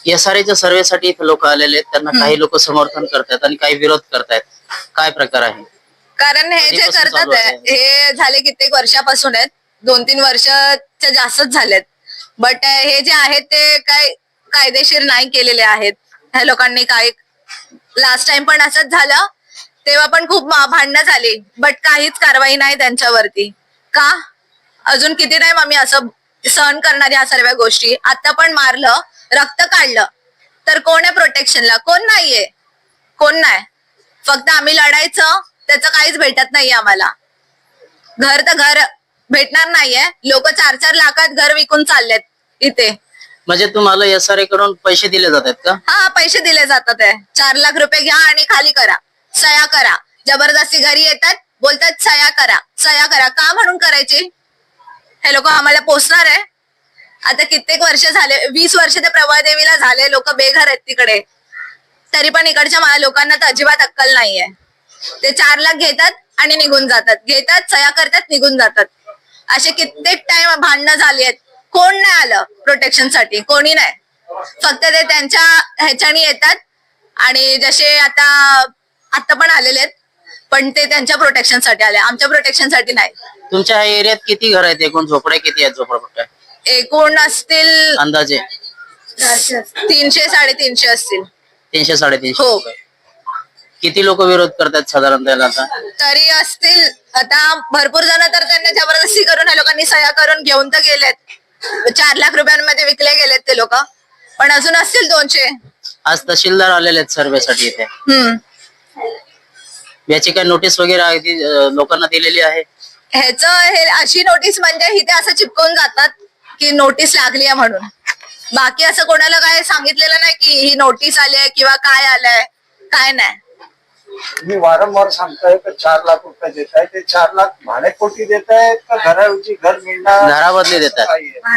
एसआरएच्या सर्वेसाठी इथे लोक आलेले आहेत. त्यांना काही लोक समर्थन करतात आणि काही विरोध करतायत. काय प्रकार आहे? कारण हे जे कधीपासून करतात चालू आहे? हे झाले कित्येक वर्षापासून आहेत. 2-3 वर्षाच्या जास्तच झालेत. बट हे जे आहेत ते काय कायदेशीर नाही केलेले आहेत. ह्या लोकांनी काय लास्ट टाइम पण असंच झालं, तेव्हा पण खूप भांडणं झाली, बट काहीच कारवाई नाही त्यांच्यावरती. का अजून किती टाइम आम्ही असं सहन करणार या सर्व गोष्टी? आता पण मारलं, रक्त काढलं, तर कोण आहे प्रोटेक्शनला? कोण नाहीये, कोण नाही. फक्त आम्ही लढायचं, त्याचं काहीच भेटत नाहीये आम्हाला. घर तर घर भेटणार नाहीये. लोक 4-4 लाखात घर विकून चाललेत इथे. म्हणजे तुम्हाला एसआरए कडून पैसे दिले जातात का? हा, पैसे दिले जातात आहे. 4 लाख रुपये घ्या आणि खाली करा, सह्या करा. जबरदस्ती घरी येतात, बोलतात सह्या करा, सह्या करा. का म्हणून करायची? हे लोक आम्हाला पोचणार आहे. आता कित्येक वर्ष झाले, 20 वर्ष ते प्रभादेवीला झाले, लोक बेघर आहेत तिकडे. तरी पण इकडच्या लोकांना तर अजिबात अक्कल नाहीये. ते 4 लाख घेतात आणि निघून जातात, घेतात, सह्या करतात, निघून जातात. असे कित्येक टाइम भांडणं झाली आहेत. कोण नाही आलं प्रोटेक्शन साठी, कोणी नाही. फक्त ते त्यांच्या ह्याच्यानी येतात आणि जसे आता पण आलेले आहेत, पण ते त्यांच्या प्रोटेक्शन साठी आले, आमच्या प्रोटेक्शन साठी नाही. तुमच्या एरियात किती घर आहेत? एकूण झोपड्या किती आहेत? झोपडपट्ट्या एकूण असतील अंदाजे 300-350 असतील. 300-350. हो. किती लोक विरोध करतात साधारणतः याला आता? तरी असतील आता भरपूर जण, तर त्यांनी जबरदस्ती करून ह्या लोकांनी सह्या करून घेऊन तर गेलेत. 4 लाख रुपयांमध्ये विकले गेलेत ते लोक, पण अजून असतील 200. आज तहसीलदार आलेले आहेत सर्वेसाठी इथे. याची काही नोटीस वगैरे लोकांना दिलेली आहे? हे अशी नोटीस म्हणजे इथे असं चिपकून जातात की नोटीस लागली आहे म्हणून. बाकी असं कोणाला काय सांगितलेलं नाही की ही नोटीस आली आहे किंवा काय आलंय, काय नाही. मी वारंवार सांगताय की 4 लाख रुपये देत आहे. ते 4 लाख भाड्यापोटी देत आहेत का घराऐवजी घर मिळणार? घराबदली देतात.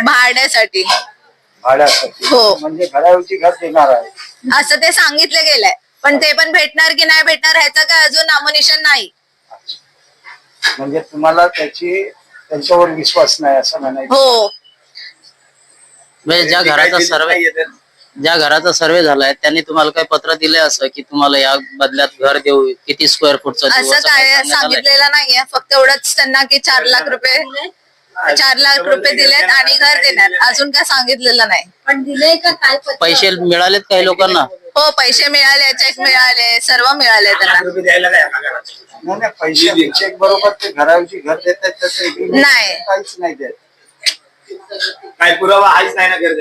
भाड्यासाठी. भाड्यासाठी. हो. म्हणजे घराऐवजी घर देणार आहे. असं ते सांगितलं गेलंय, पण ते पण भेटणार की नाही भेटणार ह्याचं काय अजून नामोनिशाण नाही. म्हणजे तुम्हाला त्यांच्यावर विश्वास नाही असं म्हणायचं? हो. म्हणजे ज्या घराचा सर्वे झालाय त्यांनी तुम्हाला काही पत्र दिलंय असं की तुम्हाला या बदल्यात घर देऊ, किती स्क्वेअर फूटचं देऊ, असं काय सांगितलेलं नाहीये. फक्त एवढंच त्यांना की 4 लाख रुपये दिलेत आणि घर देणार, अजून काय सांगितलेलं नाही. पण दिले का काय? पैसे मिळालेत काही लोकांना? हो, पैसे मिळाले, चेक मिळाले, सर्व मिळाले त्यांना. नाही, पैसे चेक बरोबर ते घराऐवजी घर देत आहेत त्याचं नाही. काहीच नाही देत. काय पुरावा आहेच नाही ना घर